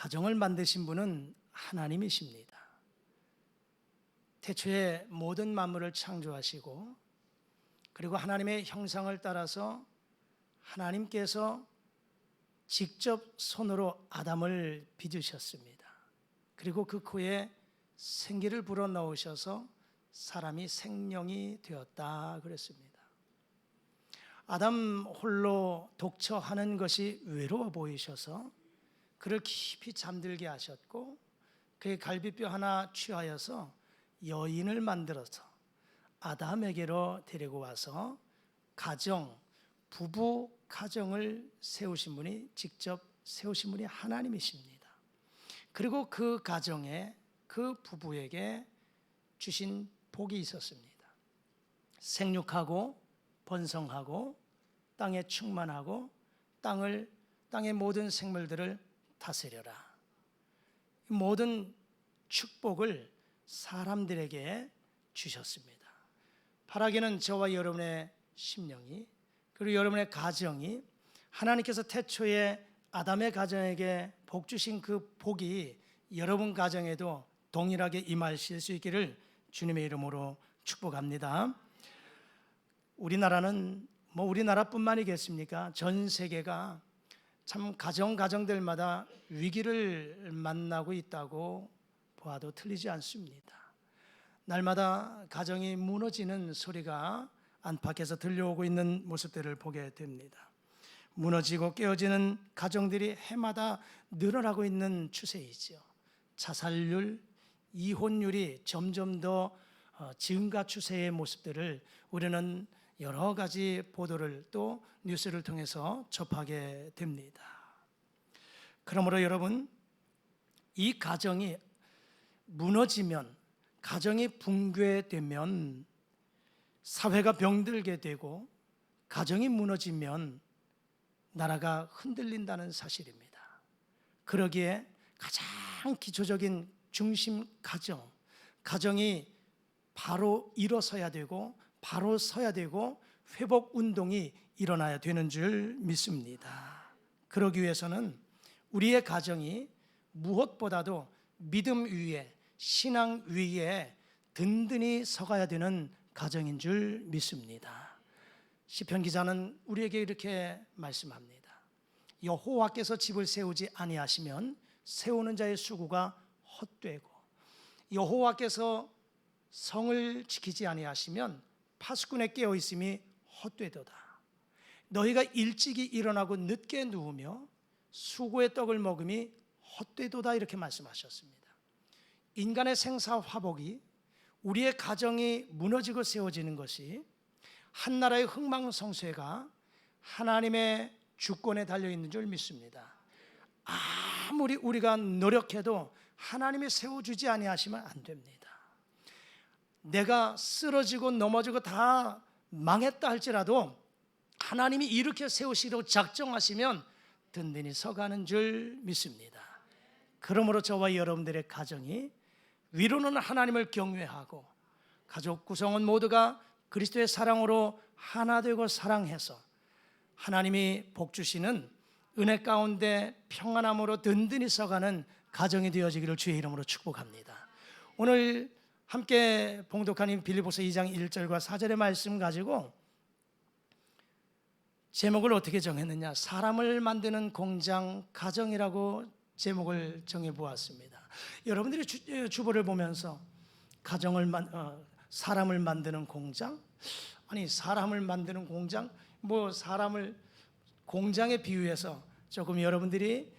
가정을 만드신 분은 하나님이십니다. 태초에 모든 만물을 창조하시고 그리고 하나님의 형상을 따라서 하나님께서 직접 손으로 아담을 빚으셨습니다. 그리고 그 코에 생기를 불어넣으셔서 사람이 생명이 되었다 그랬습니다. 아담 홀로 독처하는 것이 외로워 보이셔서 그를 깊이 잠들게 하셨고 그의 갈비뼈 하나 취하여서 여인을 만들어서 아담에게로 데리고 와서 가정, 부부 가정을 세우신 분이 직접 세우신 분이 하나님이십니다. 그리고 그 가정에 그 부부에게 주신 복이 있었습니다. 생육하고 번성하고 땅에 충만하고 땅의 모든 생물들을 다스려라. 모든 축복을 사람들에게 주셨습니다. 바라기는 저와 여러분의 심령이 그리고 여러분의 가정이 하나님께서 태초에 아담의 가정에게 복 주신 그 복이 여러분 가정에도 동일하게 임하실 수 있기를 주님의 이름으로 축복합니다. 우리나라는 우리나라뿐만이겠습니까? 전 세계가 참 가정들마다 위기를 만나고 있다고 보아도 틀리지 않습니다. 날마다 가정이 무너지는 소리가 안팎에서 들려오고 있는 모습들을 보게 됩니다. 무너지고 깨어지는 가정들이 해마다 늘어나고 있는 추세이죠. 자살률, 이혼율이 점점 더 증가 추세의 모습들을 우리는 여러 가지 보도를 또 뉴스를 통해서 접하게 됩니다. 그러므로 여러분, 이 가정이 무너지면, 가정이 붕괴되면 사회가 병들게 되고 가정이 무너지면 나라가 흔들린다는 사실입니다. 그러기에 가장 기초적인 중심 가정이 바로 일어서야 되고 바로 서야 되고 회복 운동이 일어나야 되는 줄 믿습니다. 그러기 위해서는 우리의 가정이 무엇보다도 믿음 위에 신앙 위에 든든히 서가야 되는 가정인 줄 믿습니다. 시편 기자는 우리에게 이렇게 말씀합니다. 여호와께서 집을 세우지 아니하시면 세우는 자의 수고가 헛되고 여호와께서 성을 지키지 아니하시면 파수꾼의 깨어 있음이 헛되도다. 너희가 일찍이 일어나고 늦게 누우며 수고의 떡을 먹음이 헛되도다 이렇게 말씀하셨습니다. 인간의 생사화복이 우리의 가정이 무너지고 세워지는 것이 한 나라의 흥망성쇠가 하나님의 주권에 달려있는 줄 믿습니다. 아무리 우리가 노력해도 하나님이 세워주지 아니하시면 안 됩니다. 내가 쓰러지고 넘어지고 다 망했다 할지라도 하나님이 이렇게 세우시려고 작정하시면 든든히 서가는 줄 믿습니다. 그러므로 저와 여러분들의 가정이 위로는 하나님을 경외하고 가족 구성원 모두가 그리스도의 사랑으로 하나 되고 사랑해서 하나님이 복 주시는 은혜 가운데 평안함으로 든든히 서가는 가정이 되어지기를 주의 이름으로 축복합니다. 오늘 함께 봉독한 빌립보서 2장 1절과 4절의 말씀 가지고 제목을 어떻게 정했느냐? 사람을 만드는 공장 가정이라고 제목을 정해보았습니다. 여러분들이 주보를 보면서 사람을 만드는 공장? 아니 사람을 만드는 공장? 사람을 공장에 비유해서 조금 여러분들이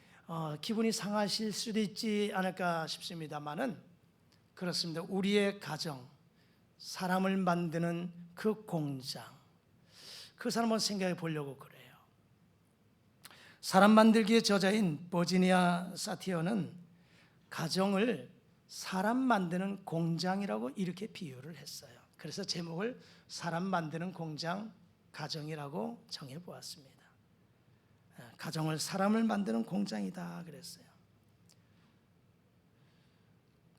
기분이 상하실 수도 있지 않을까 싶습니다만은 그렇습니다. 우리의 가정, 사람을 만드는 그 공장, 그 사람 한번 생각해 보려고 그래요. 사람 만들기의 저자인 버지니아 사티어는 가정을 사람 만드는 공장이라고 이렇게 비유를 했어요. 그래서 제목을 사람 만드는 공장 가정이라고 정해보았습니다. 가정을 사람을 만드는 공장이다 그랬어요.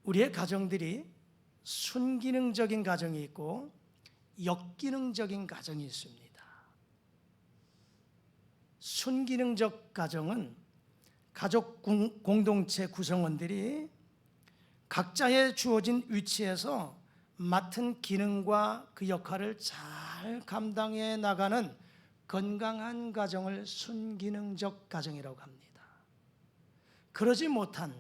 우리의 가정들이 순기능적인 가정이 있고 역기능적인 가정이 있습니다. 순기능적 가정은 가족 공동체 구성원들이 각자의 주어진 위치에서 맡은 기능과 그 역할을 잘 감당해 나가는 건강한 가정을 순기능적 가정이라고 합니다. 그러지 못한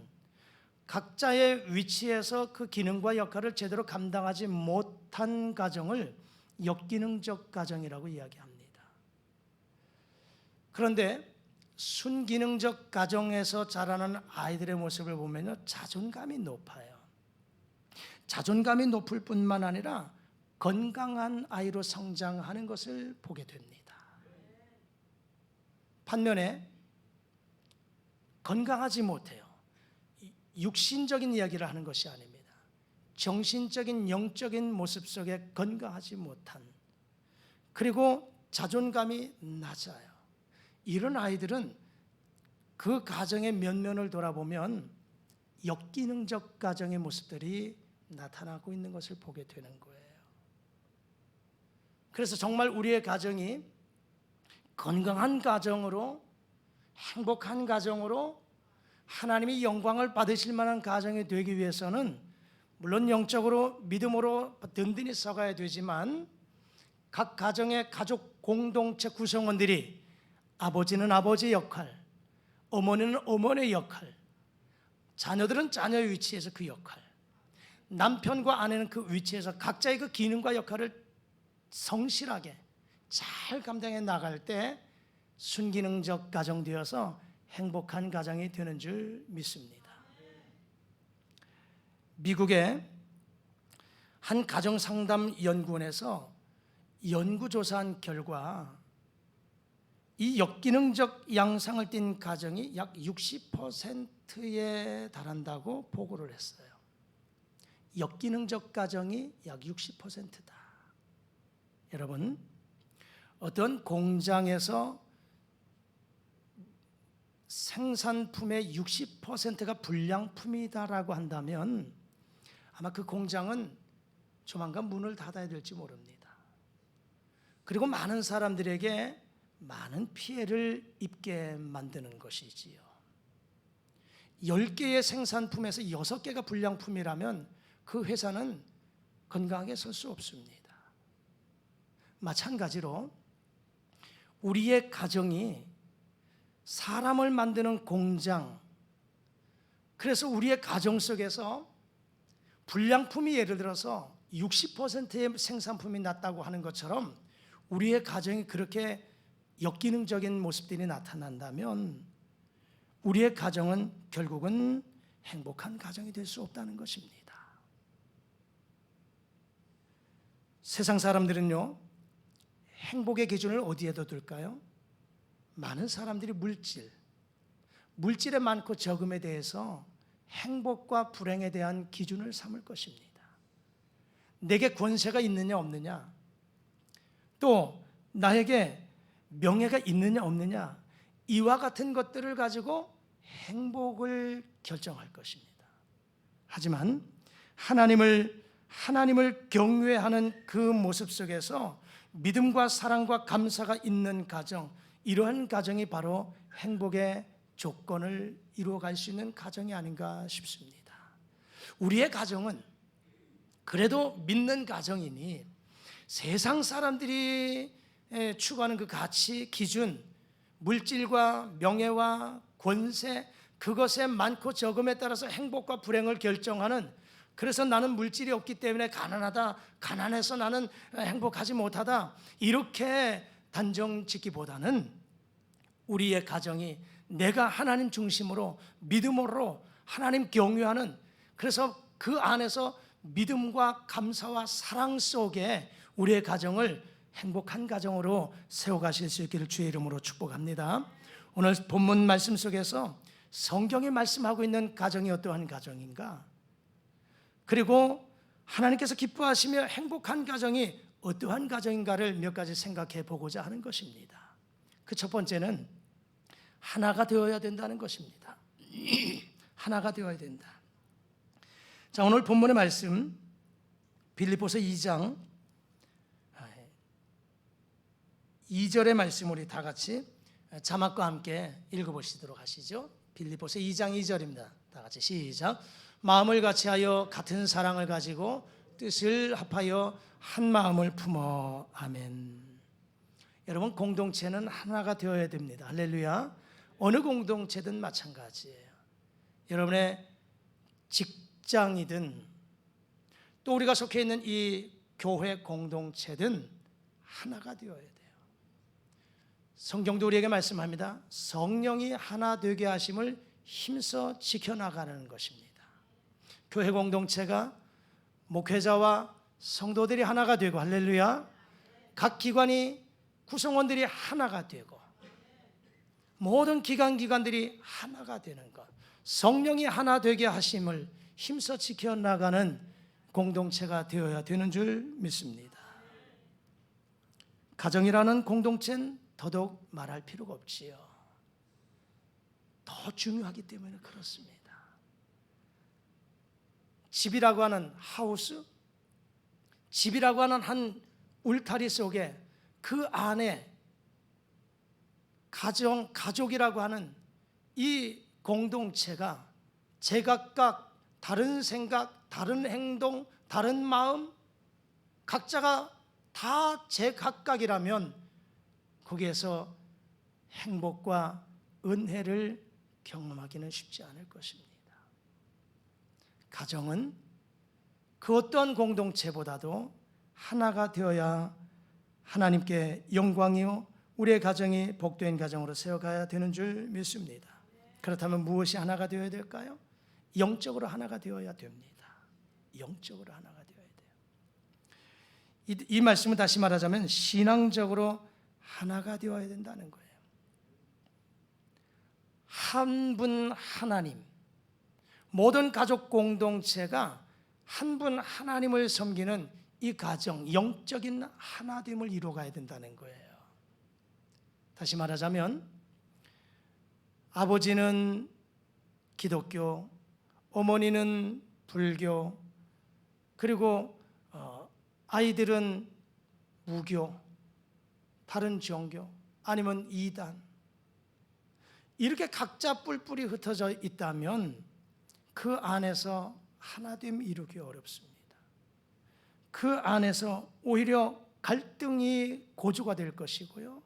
각자의 위치에서 그 기능과 역할을 제대로 감당하지 못한 가정을 역기능적 가정이라고 이야기합니다. 그런데 순기능적 가정에서 자라는 아이들의 모습을 보면 자존감이 높아요. 자존감이 높을 뿐만 아니라 건강한 아이로 성장하는 것을 보게 됩니다. 반면에 건강하지 못해요. 육신적인 이야기를 하는 것이 아닙니다. 정신적인 영적인 모습 속에 건강하지 못한, 그리고 자존감이 낮아요. 이런 아이들은 그 가정의 면면을 돌아보면 역기능적 가정의 모습들이 나타나고 있는 것을 보게 되는 거예요. 그래서 정말 우리의 가정이 건강한 가정으로, 행복한 가정으로 하나님이 영광을 받으실 만한 가정이 되기 위해서는 물론 영적으로 믿음으로 든든히 서가야 되지만 각 가정의 가족 공동체 구성원들이 아버지는 아버지의 역할, 어머니는 어머니의 역할, 자녀들은 자녀의 위치에서 그 역할, 남편과 아내는 그 위치에서 각자의 그 기능과 역할을 성실하게 잘 감당해 나갈 때 순기능적 가정 되어서 행복한 가정이 되는 줄 믿습니다. 미국의 한 가정상담 연구원에서 연구조사한 결과 이 역기능적 양상을 띈 가정이 약 60%에 달한다고 보고를 했어요. 역기능적 가정이 약 60%다. 여러분, 어떤 공장에서 생산품의 60%가 불량품이다라고 한다면 아마 그 공장은 조만간 문을 닫아야 될지 모릅니다. 그리고 많은 사람들에게 많은 피해를 입게 만드는 것이지요. 10개의 생산품에서 6개가 불량품이라면 그 회사는 건강하게 설 수 없습니다. 마찬가지로 우리의 가정이 사람을 만드는 공장, 그래서 우리의 가정 속에서 불량품이 예를 들어서 60%의 생산품이 났다고 하는 것처럼 우리의 가정이 그렇게 역기능적인 모습들이 나타난다면 우리의 가정은 결국은 행복한 가정이 될 수 없다는 것입니다. 세상 사람들은요, 행복의 기준을 어디에다 둘까요? 많은 사람들이 물질의 많고 적음에 대해서 행복과 불행에 대한 기준을 삼을 것입니다. 내게 권세가 있느냐 없느냐, 또 나에게 명예가 있느냐 없느냐, 이와 같은 것들을 가지고 행복을 결정할 것입니다. 하지만 하나님을 경외하는 그 모습 속에서 믿음과 사랑과 감사가 있는 가정, 이러한 가정이 바로 행복의 조건을 이루어갈 수 있는 가정이 아닌가 싶습니다. 우리의 가정은 그래도 믿는 가정이니 세상 사람들이 추구하는 그 가치, 기준, 물질과 명예와 권세, 그것의 많고 적음에 따라서 행복과 불행을 결정하는, 그래서 나는 물질이 없기 때문에 가난하다, 가난해서 나는 행복하지 못하다, 이렇게 단정 짓기보다는 우리의 가정이 내가 하나님 중심으로 믿음으로 하나님 경외하는, 그래서 그 안에서 믿음과 감사와 사랑 속에 우리의 가정을 행복한 가정으로 세워가실 수 있기를 주의 이름으로 축복합니다. 오늘 본문 말씀 속에서 성경이 말씀하고 있는 가정이 어떠한 가정인가, 그리고 하나님께서 기뻐하시며 행복한 가정이 어떠한 가정인가를 몇 가지 생각해 보고자 하는 것입니다. 그 첫 번째는 하나가 되어야 된다는 것입니다. 하나가 되어야 된다. 자, 오늘 본문의 말씀 빌립보서 2장 2절의 말씀 우리 다 같이 자막과 함께 읽어보시도록 하시죠. 빌립보서 2장 2절입니다. 다 같이 시작. 마음을 같이하여 같은 사랑을 가지고 뜻을 합하여 한 마음을 품어. 아멘. 여러분, 공동체는 하나가 되어야 됩니다. 할렐루야. 어느 공동체든 마찬가지예요. 여러분의 직장이든 또 우리가 속해 있는 이 교회 공동체든 하나가 되어야 돼요. 성경도 우리에게 말씀합니다. 성령이 하나 되게 하심을 힘써 지켜나가는 것입니다. 교회 공동체가 목회자와 성도들이 하나가 되고, 할렐루야, 각 기관이 구성원들이 하나가 되고 모든 기관들이 하나가 되는 것, 성령이 하나 되게 하심을 힘써 지켜나가는 공동체가 되어야 되는 줄 믿습니다. 가정이라는 공동체는 더더욱 말할 필요가 없지요. 더 중요하기 때문에 그렇습니다. 집이라고 하는 하우스, 집이라고 하는 한 울타리 속에 그 안에 가족이라고 하는 이 공동체가 제각각 다른 생각, 다른 행동, 다른 마음, 각자가 다 제각각이라면 거기에서 행복과 은혜를 경험하기는 쉽지 않을 것입니다. 가정은 그 어떤 공동체보다도 하나가 되어야 하나님께 영광이요 우리의 가정이 복된 가정으로 세워가야 되는 줄 믿습니다. 그렇다면 무엇이 하나가 되어야 될까요? 영적으로 하나가 되어야 됩니다. 영적으로 하나가 되어야 돼요. 이 말씀은 다시 말하자면 신앙적으로 하나가 되어야 된다는 거예요. 한 분 하나님, 모든 가족 공동체가 한 분 하나님을 섬기는 이 가정, 영적인 하나됨을 이루어가야 된다는 거예요. 다시 말하자면 아버지는 기독교, 어머니는 불교, 그리고 아이들은 무교, 다른 종교, 아니면 이단, 이렇게 각자 뿔뿔이 흩어져 있다면 그 안에서 하나됨 이루기 어렵습니다. 그 안에서 오히려 갈등이 고조가 될 것이고요,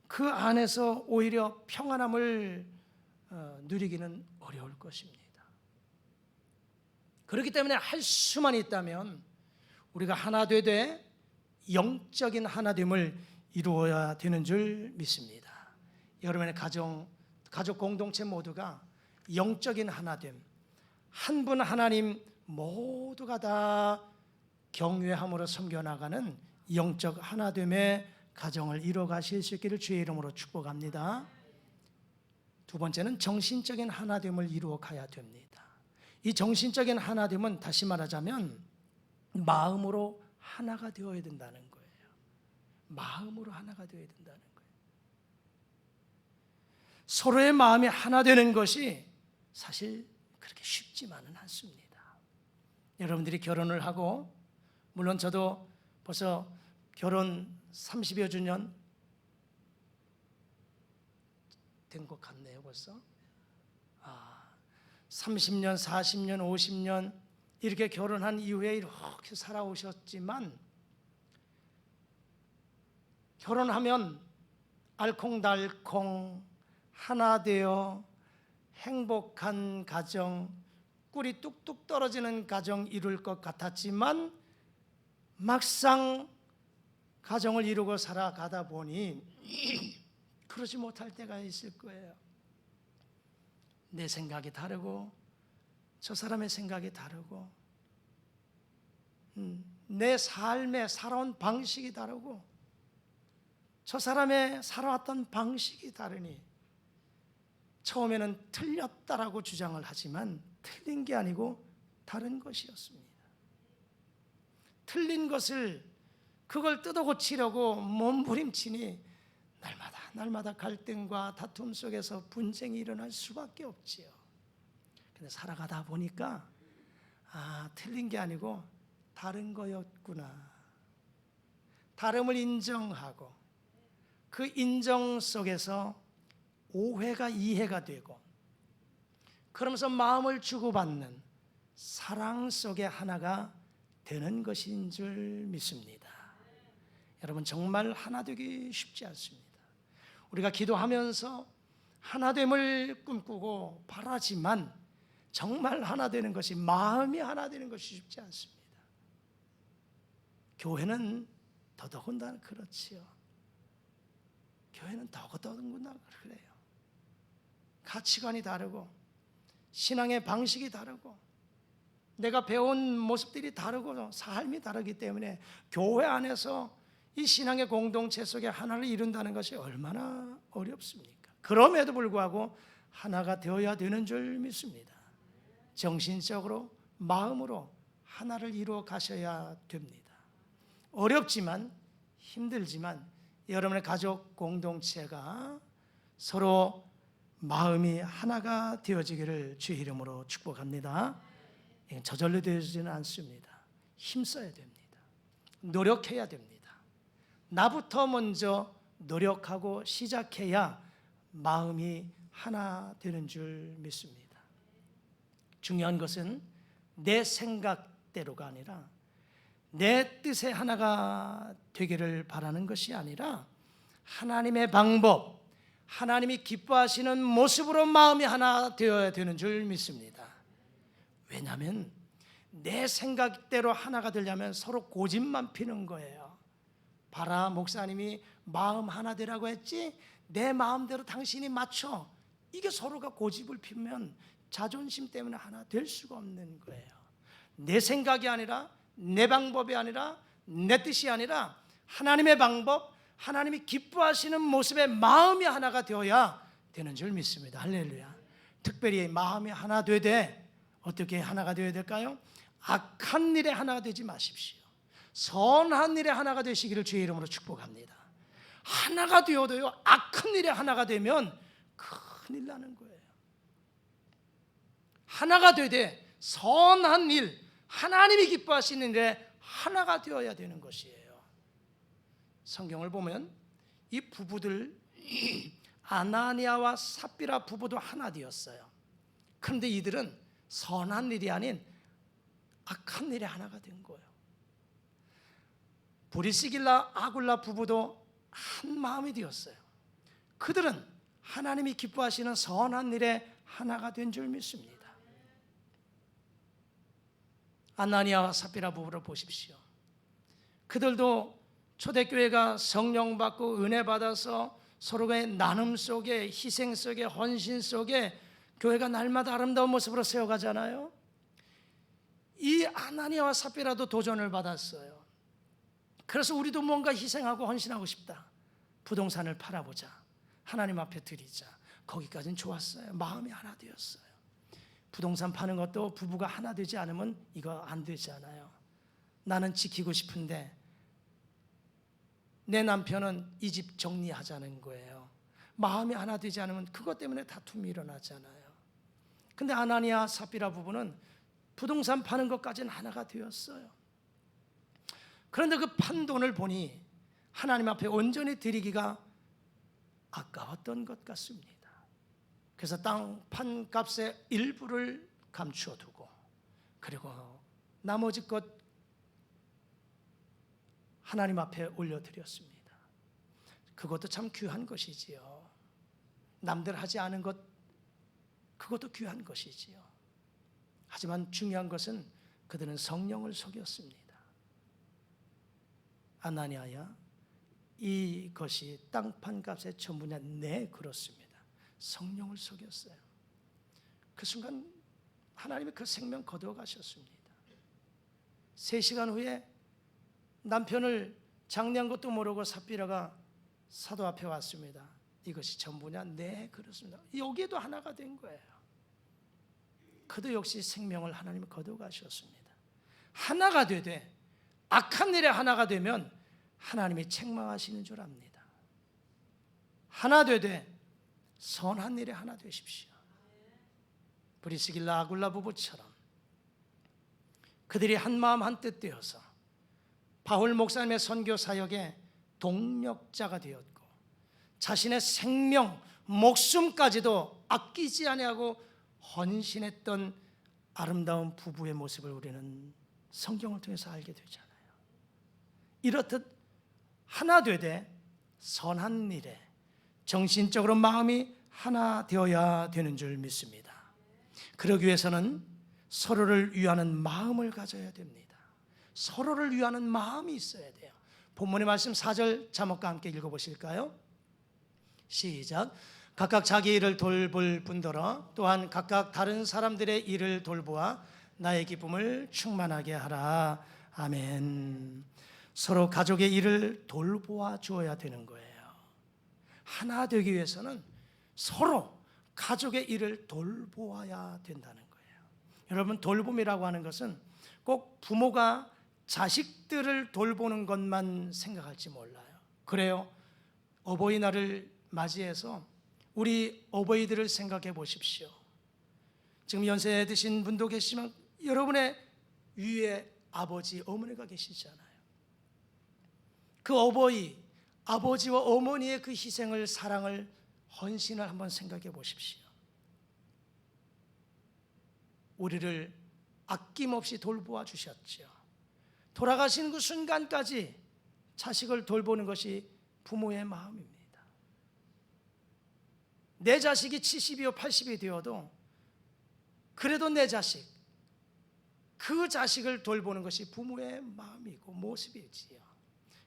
그 안에서 오히려 평안함을 누리기는 어려울 것입니다. 그렇기 때문에 할 수만 있다면 우리가 하나 되되 영적인 하나됨을 이루어야 되는 줄 믿습니다. 여러분의 가족 공동체 모두가 영적인 하나됨, 한 분 하나님 모두가 다 경외함으로 섬겨나가는 영적 하나됨의 가정을 이루어가실 수 있기를 주의 이름으로 축복합니다. 두 번째는 정신적인 하나됨을 이루어가야 됩니다. 이 정신적인 하나됨은 다시 말하자면 마음으로 하나가 되어야 된다는 거예요. 마음으로 하나가 되어야 된다는 거예요. 서로의 마음이 하나 되는 것이 사실 그렇게 쉽지만은 않습니다. 여러분들이 결혼을 하고, 물론 저도 벌써 결혼 30여 주년 된 것 같네요. 벌써 30년, 40년, 50년 이렇게 결혼한 이후에 이렇게 살아오셨지만, 결혼하면 알콩달콩 하나 되어 행복한 가정, 꿀이 뚝뚝 떨어지는 가정 이룰 것 같았지만 막상 가정을 이루고 살아가다 보니 그러지 못할 때가 있을 거예요. 내 생각이 다르고 저 사람의 생각이 다르고 내 삶에 살아온 방식이 다르고 저 사람의 살아왔던 방식이 다르니 처음에는 틀렸다라고 주장을 하지만 틀린 게 아니고 다른 것이었습니다. 틀린 것을 그걸 뜯어고치려고 몸부림치니 날마다 갈등과 다툼 속에서 분쟁이 일어날 수밖에 없지요. 근데 살아가다 보니까 틀린 게 아니고 다른 거였구나. 다름을 인정하고 그 인정 속에서 오해가 이해가 되고 그러면서 마음을 주고받는 사랑 속의 하나가 되는 것인 줄 믿습니다. 여러분, 정말 하나 되기 쉽지 않습니다. 우리가 기도하면서 하나됨을 꿈꾸고 바라지만 정말 하나 되는 것이, 마음이 하나 되는 것이 쉽지 않습니다. 교회는 더더군다나 그렇지요. 교회는 더더군다나 그래요. 가치관이 다르고 신앙의 방식이 다르고 내가 배운 모습들이 다르고 삶이 다르기 때문에 교회 안에서 이 신앙의 공동체 속에 하나를 이룬다는 것이 얼마나 어렵습니까? 그럼에도 불구하고 하나가 되어야 되는 줄 믿습니다. 정신적으로, 마음으로 하나를 이루어 가셔야 됩니다. 어렵지만, 힘들지만 여러분의 가족 공동체가 서로 마음이 하나가 되어지기를 주의 이름으로 축복합니다. 저절로 되어지지는 않습니다. 힘써야 됩니다. 노력해야 됩니다. 나부터 먼저 노력하고 시작해야 마음이 하나 되는 줄 믿습니다. 중요한 것은 내 생각대로가 아니라 내 뜻의 하나가 되기를 바라는 것이 아니라 하나님의 방법, 하나님이 기뻐하시는 모습으로 마음이 하나 되어야 되는 줄 믿습니다. 왜냐하면 내 생각대로 하나가 되려면 서로 고집만 피는 거예요. 봐라, 목사님이 마음 하나 되라고 했지? 내 마음대로 당신이 맞춰. 이게 서로가 고집을 피우면 자존심 때문에 하나 될 수가 없는 거예요. 내 생각이 아니라, 내 방법이 아니라, 내 뜻이 아니라 하나님의 방법, 하나님이 기뻐하시는 모습의 마음이 하나가 되어야 되는 줄 믿습니다. 할렐루야. 특별히 마음이 하나 되되 어떻게 하나가 되어야 될까요? 악한 일에 하나가 되지 마십시오. 선한 일에 하나가 되시기를 주의 이름으로 축복합니다. 하나가 되어도요, 악한 일에 하나가 되면 큰일 나는 거예요. 하나가 되되 선한 일, 하나님이 기뻐하시는 일에 하나가 되어야 되는 것이에요. 성경을 보면 이 부부들 아나니아와 삽비라 부부도 하나 되었어요. 그런데 이들은 선한 일이 아닌 악한 일에 하나가 된 거예요. 브리스길라 아굴라 부부도 한 마음이 되었어요. 그들은 하나님이 기뻐하시는 선한 일에 하나가 된 줄 믿습니다. 아나니아와 삽비라 부부를 보십시오. 그들도 초대교회가 성령 받고 은혜 받아서 서로의 나눔 속에, 희생 속에, 헌신 속에 교회가 날마다 아름다운 모습으로 세워가잖아요. 이 아나니아와 삽비라도 도전을 받았어요. 그래서 우리도 뭔가 희생하고 헌신하고 싶다. 부동산을 팔아보자. 하나님 앞에 드리자. 거기까지는 좋았어요. 마음이 하나 되었어요. 부동산 파는 것도 부부가 하나 되지 않으면 이거 안 되잖아요. 나는 지키고 싶은데 내 남편은 이 집 정리하자는 거예요. 마음이 하나 되지 않으면 그것 때문에 다툼이 일어나잖아요. 근데 아나니아 삽비라 부부는 부동산 파는 것까지는 하나가 되었어요. 그런데 그 판 돈을 보니 하나님 앞에 온전히 드리기가 아까웠던 것 같습니다. 그래서 땅 판값의 일부를 감추어 두고 그리고 나머지 것 하나님 앞에 올려드렸습니다. 그것도 참 귀한 것이지요. 남들 하지 않은 것, 그것도 귀한 것이지요. 하지만 중요한 것은 그들은 성령을 속였습니다. 아나니아야, 이것이 땅판 값의 전부냐? 네, 그렇습니다. 성령을 속였어요. 그 순간 하나님이 그 생명 거두어 가셨습니다. 3시간 후에 남편을 장례한 것도 모르고 삽비라가 사도 앞에 왔습니다. 이것이 전부냐? 네, 그렇습니다. 여기에도 하나가 된 거예요. 그도 역시 생명을 하나님이 거두어 가셨습니다. 하나가 되되 악한 일에 하나가 되면 하나님이 책망하시는 줄 압니다. 하나 되되 선한 일에 하나 되십시오. 브리스길라 아굴라 부부처럼 그들이 한 마음 한 뜻 되어서 바울 목사님의 선교 사역에 동력자가 되었고 자신의 생명, 목숨까지도 아끼지 아니하고 헌신했던 아름다운 부부의 모습을 우리는 성경을 통해서 알게 되잖아요. 이렇듯 하나 되되 선한 일에 정신적으로 마음이 하나 되어야 되는 줄 믿습니다. 그러기 위해서는 서로를 위하는 마음을 가져야 됩니다. 서로를 위하는 마음이 있어야 돼요. 본문의 말씀 4절 자막과 함께 읽어보실까요? 시작. 각각 자기 일을 돌볼 뿐더러 또한 각각 다른 사람들의 일을 돌보아 나의 기쁨을 충만하게 하라. 아멘. 서로 가족의 일을 돌보아 주어야 되는 거예요. 하나 되기 위해서는 서로 가족의 일을 돌보아야 된다는 거예요. 여러분, 돌봄이라고 하는 것은 꼭 부모가 자식들을 돌보는 것만 생각할지 몰라요. 그래요. 어버이날을 맞이해서 우리 어버이들을 생각해 보십시오. 지금 연세 드신 분도 계시지만 여러분의 위에 아버지, 어머니가 계시잖아요. 그 어버이, 아버지와 어머니의 그 희생을, 사랑을, 헌신을 한번 생각해 보십시오. 우리를 아낌없이 돌보아 주셨죠. 돌아가시는 그 순간까지 자식을 돌보는 것이 부모의 마음입니다. 내 자식이 70이요 80이 되어도 그래도 내 자식, 그 자식을 돌보는 것이 부모의 마음이고 모습이지요.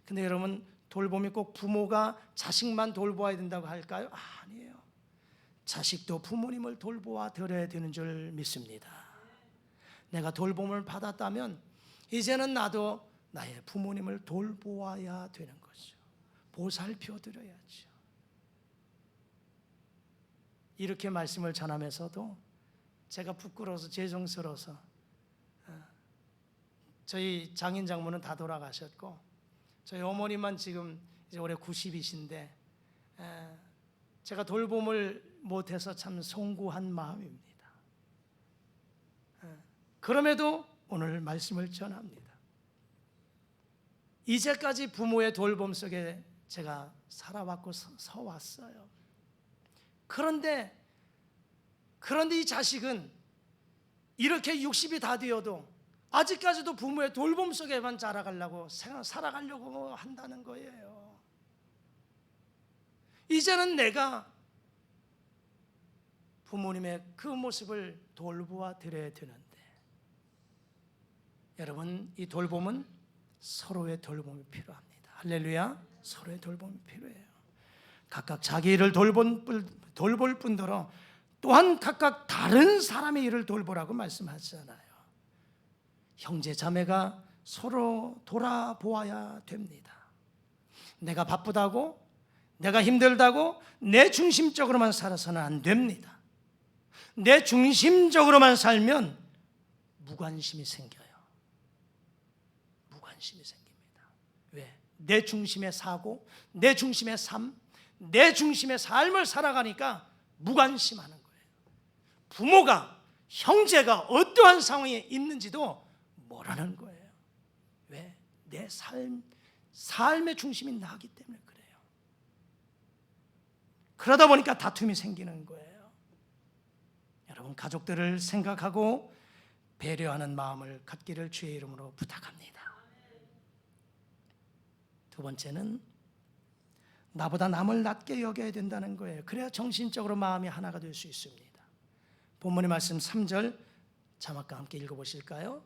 근데 여러분, 돌봄이 꼭 부모가 자식만 돌보아야 된다고 할까요? 아니에요. 자식도 부모님을 돌보아 드려야 되는 줄 믿습니다. 내가 돌봄을 받았다면 이제는 나도 나의 부모님을 돌보아야 되는 거죠. 보살펴 드려야죠. 이렇게 말씀을 전하면서도 제가 부끄러워서 죄송스러워서, 저희 장인 장모는 다 돌아가셨고 저희 어머니만 지금 이제 올해 90이신데 제가 돌봄을 못해서 참 송구한 마음입니다. 그럼에도 오늘 말씀을 전합니다. 이제까지 부모의 돌봄 속에 제가 살아왔고 서왔어요. 그런데 이 자식은 이렇게 60이 다 되어도 아직까지도 부모의 돌봄 속에만 살아가려고 한다는 거예요. 이제는 내가 부모님의 그 모습을 돌보아 드려야 되는데, 여러분, 이 돌봄은 서로의 돌봄이 필요합니다. 할렐루야. 서로의 돌봄이 필요해요. 각각 자기 일을 돌볼 뿐더러 또한 각각 다른 사람의 일을 돌보라고 말씀하잖아요. 형제 자매가 서로 돌아보아야 됩니다. 내가 바쁘다고, 내가 힘들다고 내 중심적으로만 살아서는 안 됩니다. 내 중심적으로만 살면 무관심이 생겨요. 무관심이 생깁니다. 왜? 내 중심의 사고, 내 중심의 삶, 내 중심의 삶을 살아가니까 무관심하는 거예요. 부모가, 형제가 어떠한 상황에 있는지도 모르는 거예요. 왜? 내 삶의 중심이 나기 때문에 그래요. 그러다 보니까 다툼이 생기는 거예요. 여러분, 가족들을 생각하고 배려하는 마음을 갖기를 주의 이름으로 부탁합니다. 두 번째는 나보다 남을 낮게 여겨야 된다는 거예요. 그래야 정신적으로 마음이 하나가 될 수 있습니다. 본문의 말씀 3절 자막과 함께 읽어보실까요?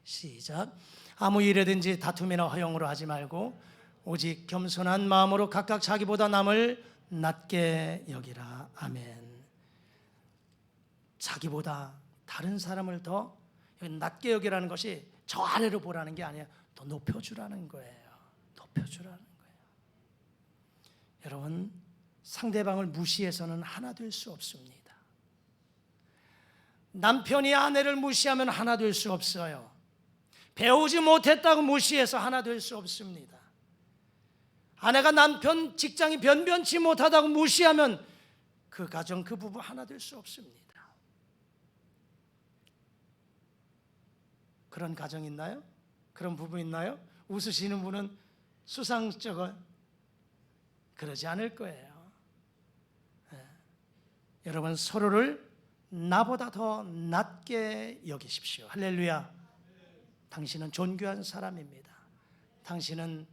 시작. 아무 일에든지 다툼이나 허용으로 하지 말고 오직 겸손한 마음으로 각각 자기보다 남을 낮게 여기라. 아멘. 자기보다 다른 사람을 더 낮게 여기라는 것이 저 아래로 보라는 게 아니에요. 더 높여주라는 거예요. 높여주라는 거예요. 여러분, 상대방을 무시해서는 하나 될 수 없습니다. 남편이 아내를 무시하면 하나 될 수 없어요. 배우지 못했다고 무시해서 하나 될 수 없습니다. 아내가 남편 직장이 변변치 못하다고 무시하면 그 가정, 그 부부 하나 될 수 없습니다. 그런 가정 있나요? 그런 부부 있나요? 웃으시는 분은 수상쩍어 그러지 않을 거예요. 여러분, 서로를 나보다 더 낮게 여기십시오. 할렐루야. 당신은 존귀한 사람입니다. 당신은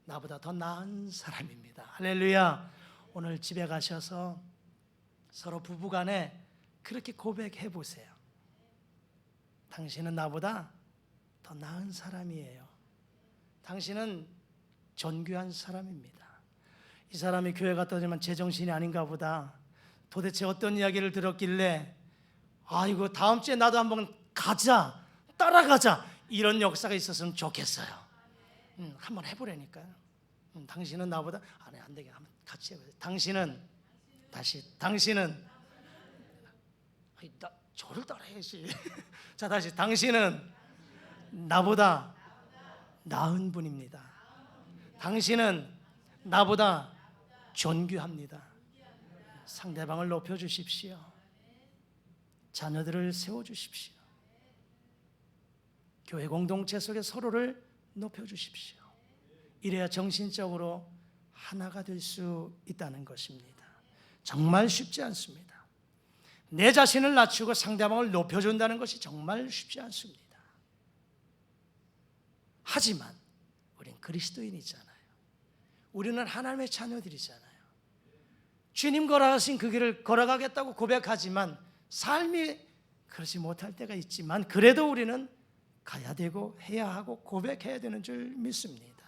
나보다 더 나은 사람입니다. 할렐루야. 오늘 집에 가셔서 서로 부부간에 그렇게 고백해 보세요. 당신은 나보다 더 나은 사람이에요. 당신은 존귀한 사람입니다. 이 사람이 교회 갔다 오지만 제정신이 아닌가 보다. 도대체 어떤 이야기를 들었길래 이거 다음 주에 나도 한번 가자, 따라가자, 이런 역사가 있었으면 좋겠어요. 한번 해보라니까요. 당신은 나보다 안 되게 한번 같이 해보세요. 당신은 저를 따라해야지. 자, 다시 당신은 나보다 나은 분입니다. 당신은 나보다 존귀합니다. 상대방을 높여주십시오. 자녀들을 세워주십시오. 교회 공동체 속에 서로를 높여주십시오. 이래야 정신적으로 하나가 될 수 있다는 것입니다. 정말 쉽지 않습니다. 내 자신을 낮추고 상대방을 높여준다는 것이 정말 쉽지 않습니다. 하지만 우린 그리스도인이잖아요. 우리는 하나님의 자녀들이잖아요. 주님 걸어가신 그 길을 걸어가겠다고 고백하지만 삶이 그러지 못할 때가 있지만 그래도 우리는 가야 되고 해야 하고 고백해야 되는 줄 믿습니다.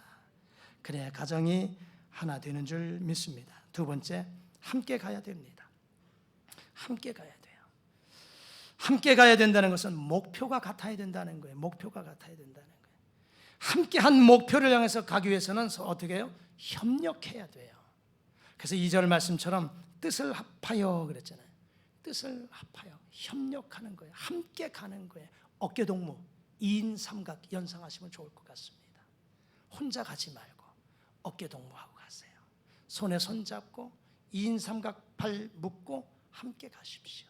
그래야 가정이 하나 되는 줄 믿습니다. 두 번째, 함께 가야 됩니다. 함께 가야 돼요. 함께 가야 된다는 것은 목표가 같아야 된다는 거예요. 목표가 같아야 된다는 거예요. 함께 한 목표를 향해서 가기 위해서는 어떻게 해요? 협력해야 돼요. 그래서 2절 말씀처럼 뜻을 합하여 그랬잖아요. 뜻을 합하여 협력하는 거예요. 함께 가는 거예요. 어깨동무, 2인 삼각 연상하시면 좋을 것 같습니다. 혼자 가지 말고 어깨동무하고 가세요. 손에 손 잡고 2인 삼각 발 묶고 함께 가십시오.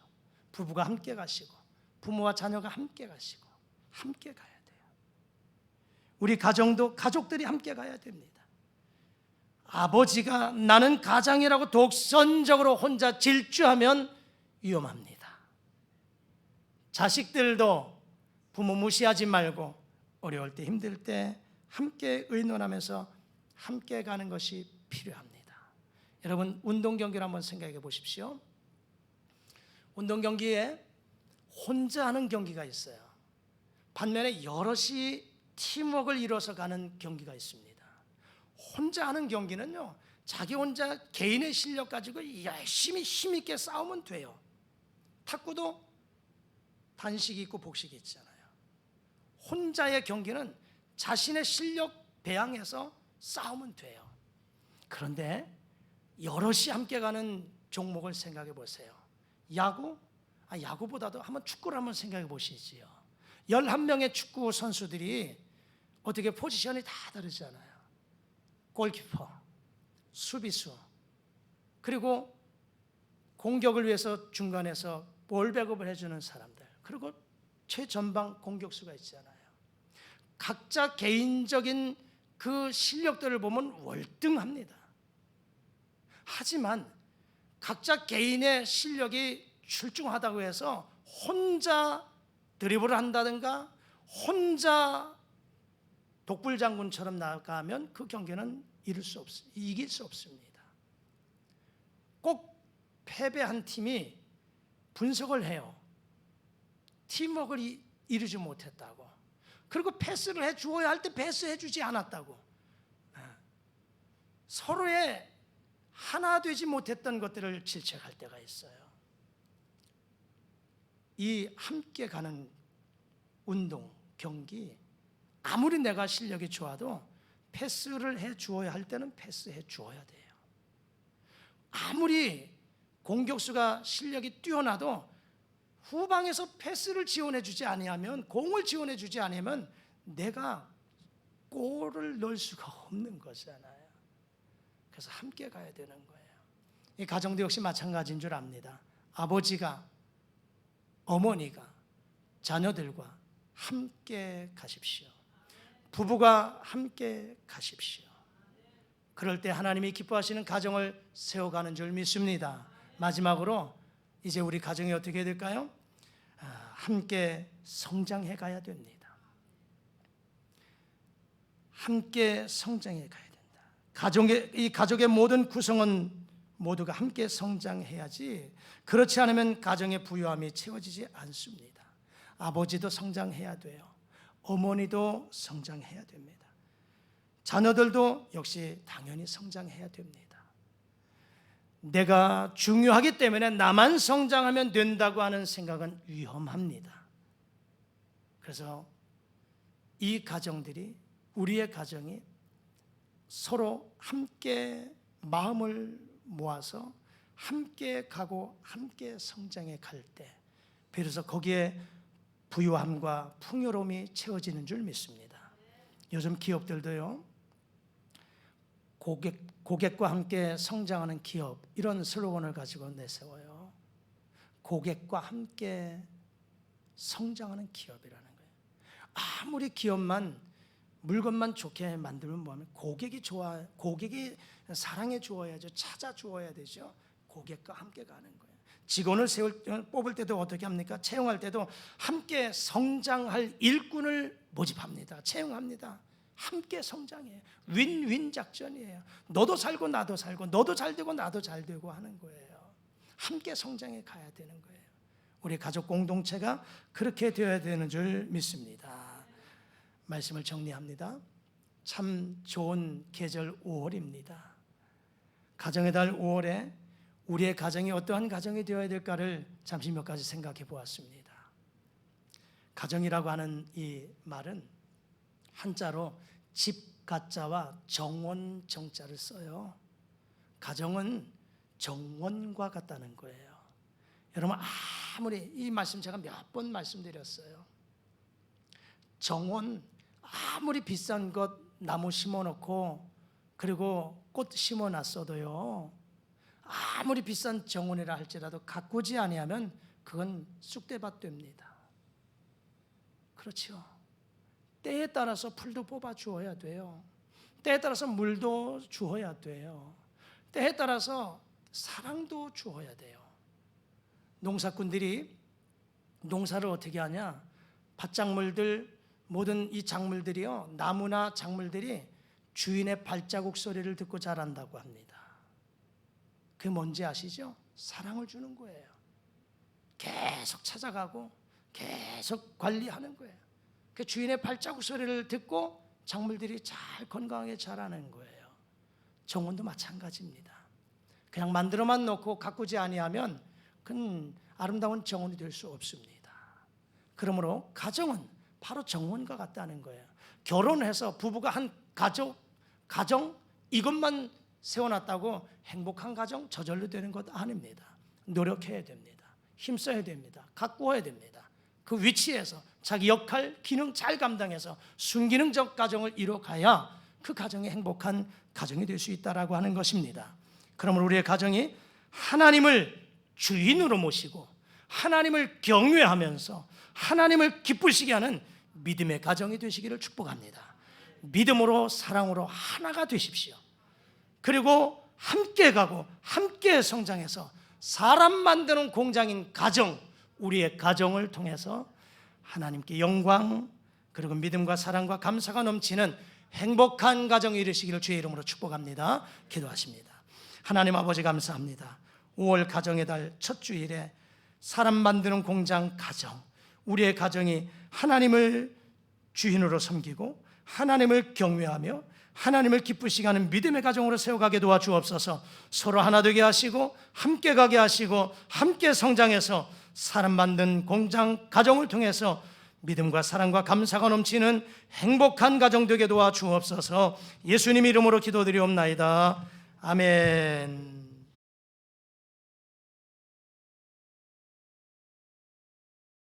부부가 함께 가시고 부모와 자녀가 함께 가시고 함께 가야 돼요. 우리 가정도 가족들이 함께 가야 됩니다. 아버지가 나는 가장이라고 독선적으로 혼자 질주하면 위험합니다. 자식들도 부모 무시하지 말고 어려울 때 힘들 때 함께 의논하면서 함께 가는 것이 필요합니다. 여러분, 운동 경기를 한번 생각해 보십시오. 운동 경기에 혼자 하는 경기가 있어요. 반면에 여럿이 팀워크를 이뤄서 가는 경기가 있습니다. 혼자 하는 경기는요, 자기 혼자 개인의 실력 가지고 열심히 힘있게 싸우면 돼요. 탁구도 단식이 있고 복식이 있잖아요. 혼자의 경기는 자신의 실력 배양해서 싸우면 돼요. 그런데 여럿이 함께 가는 종목을 생각해 보세요. 야구? 야구보다도 한번 축구를 한번 생각해 보시지요. 11명의 축구 선수들이 어떻게 포지션이 다 다르잖아요. 골키퍼, 수비수, 그리고 공격을 위해서 중간에서 볼백업을 해주는 사람들, 그리고 최전방 공격수가 있잖아요. 각자 개인적인 그 실력들을 보면 월등합니다. 하지만 각자 개인의 실력이 출중하다고 해서 혼자 드리블을 한다든가 혼자 독불장군처럼 나가면 그 경기는 이길 수 없습니다. 꼭 패배한 팀이 분석을 해요. 팀워크를 이루지 못했다고. 그리고 패스를 해주어야 할 때 패스해주지 않았다고. 서로의 하나 되지 못했던 것들을 질책할 때가 있어요. 이 함께 가는 운동, 경기, 아무리 내가 실력이 좋아도 패스를 해 주어야 할 때는 패스해 주어야 돼요. 아무리 공격수가 실력이 뛰어나도 후방에서 패스를 지원해 주지 아니하면, 공을 지원해 주지 않으면 내가 골을 넣을 수가 없는 거잖아요. 그래서 함께 가야 되는 거예요. 이 가정도 역시 마찬가지인 줄 압니다. 아버지가, 어머니가 자녀들과 함께 가십시오. 부부가 함께 가십시오. 그럴 때 하나님이 기뻐하시는 가정을 세워가는 줄 믿습니다. 마지막으로 이제 우리 가정이 어떻게 해야 될까요? 함께 성장해 가야 됩니다. 함께 성장해 가야 된다. 이 가족의 모든 구성원 모두가 함께 성장해야지, 그렇지 않으면 가정의 부유함이 채워지지 않습니다. 아버지도 성장해야 돼요. 어머니도 성장해야 됩니다. 자녀들도 역시 당연히 성장해야 됩니다. 내가 중요하기 때문에 나만 성장하면 된다고 하는 생각은 위험합니다. 그래서 이 가정들이, 우리의 가정이 서로 함께 마음을 모아서 함께 가고 함께 성장해 갈 때 비로소 거기에 부유함과 풍요로움이 채워지는 줄 믿습니다. 요즘 기업들도요, 고객과 함께 성장하는 기업, 이런 슬로건을 가지고 내세워요. 고객과 함께 성장하는 기업이라는 거예요. 아무리 기업만 물건만 좋게 만들면 뭐하면 고객이 사랑해 주어야죠. 찾아 주어야 되죠. 고객과 함께 가는 거예요. 직원을 뽑을 때도 어떻게 합니까? 채용할 때도 함께 성장할 일꾼을 모집합니다. 채용합니다. 함께 성장해요. 윈윈 작전이에요. 너도 살고 나도 살고, 너도 잘 되고 나도 잘 되고 하는 거예요. 함께 성장해 가야 되는 거예요. 우리 가족 공동체가 그렇게 되어야 되는 줄 믿습니다. 말씀을 정리합니다. 참 좋은 계절 5월입니다. 가정의 달 5월에 우리의 가정이 어떠한 가정이 되어야 될까를 잠시 몇 가지 생각해 보았습니다. 가정이라고 하는 이 말은 한자로 집 가자와 정원 정자를 써요. 가정은 정원과 같다는 거예요. 여러분, 아무리 이 말씀 제가 몇 번 말씀드렸어요. 정원, 아무리 비싼 것 나무 심어놓고 그리고 꽃 심어놨어도요, 아무리 비싼 정원이라 할지라도 가꾸지 아니하면 그건 쑥대밭 됩니다. 그렇죠. 때에 따라서 풀도 뽑아 주어야 돼요. 때에 따라서 물도 주어야 돼요. 때에 따라서 사랑도 주어야 돼요. 농사꾼들이 농사를 어떻게 하냐? 밭작물들, 모든 이 작물들이요, 나무나 작물들이 주인의 발자국 소리를 듣고 자란다고 합니다. 그게 뭔지 아시죠? 사랑을 주는 거예요. 계속 찾아가고 계속 관리하는 거예요. 그 주인의 발자국 소리를 듣고 작물들이 잘 건강하게 자라는 거예요. 정원도 마찬가지입니다. 그냥 만들어만 놓고 가꾸지 아니하면 그건 아름다운 정원이 될 수 없습니다. 그러므로 가정은 바로 정원과 같다는 거예요. 결혼해서 부부가 한 가정 이것만 세워놨다고 행복한 가정 저절로 되는 것 아닙니다. 노력해야 됩니다. 힘써야 됩니다. 가꾸어야 됩니다. 그 위치에서 자기 역할, 기능 잘 감당해서 순기능적 가정을 이뤄가야 그 가정이 행복한 가정이 될 수 있다라고 하는 것입니다. 그러므로 우리의 가정이 하나님을 주인으로 모시고 하나님을 경외하면서 하나님을 기쁘시게 하는 믿음의 가정이 되시기를 축복합니다. 믿음으로 사랑으로 하나가 되십시오. 그리고 함께 가고 함께 성장해서 사람 만드는 공장인 가정, 우리의 가정을 통해서 하나님께 영광, 그리고 믿음과 사랑과 감사가 넘치는 행복한 가정이 이루시기를 주의 이름으로 축복합니다. 기도하십니다. 하나님 아버지, 감사합니다. 5월 가정의 달 첫 주일에 사람 만드는 공장 가정, 우리의 가정이 하나님을 주인으로 섬기고 하나님을 경외하며 하나님을 기쁘시게 하는 믿음의 가정으로 세워가게 도와주옵소서. 서로 하나 되게 하시고 함께 가게 하시고 함께 성장해서 사람 만든 공장 가정을 통해서 믿음과 사랑과 감사가 넘치는 행복한 가정 되게 도와주옵소서. 예수님 이름으로 기도드리옵나이다. 아멘.